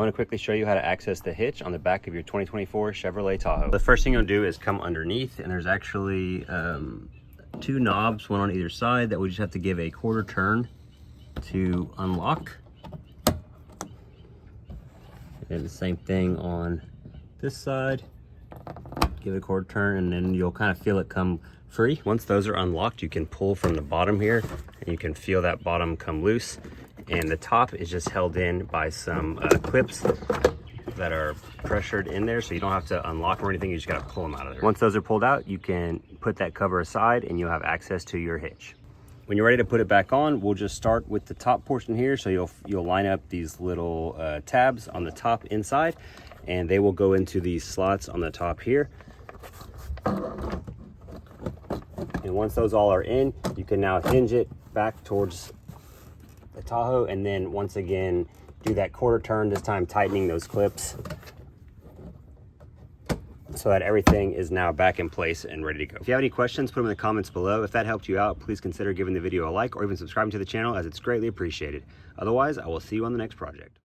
I'm going to quickly show you how to access the hitch on the back of your 2024 Chevrolet Tahoe. The first thing you'll do is come underneath, and there's actually two knobs, one on either side, that we just have to give a quarter turn to unlock. And the same thing on this side. Give it a quarter turn, and then you'll kind of feel it come free. Once those are unlocked, you can pull from the bottom here, and you can feel that bottom come loose. And the top is just held in by some clips that are pressured in there, so you don't have to unlock them or anything. You just got to pull them out of there. Once those are pulled out, you can put that cover aside, and you'll have access to your hitch. When you're ready to put it back on, we'll just start with the top portion here. So you'll line up these little tabs on the top inside, and they will go into these slots on the top here. And once those all are in, you can now hinge it back towards the Tahoe, and then once again do that quarter turn, this time tightening those clips so that everything is now back in place and ready to go. If you have any questions, put them in the comments below. If that helped you out, please consider giving the video a like or even subscribing to the channel, as it's greatly appreciated. Otherwise, I will see you on the next project.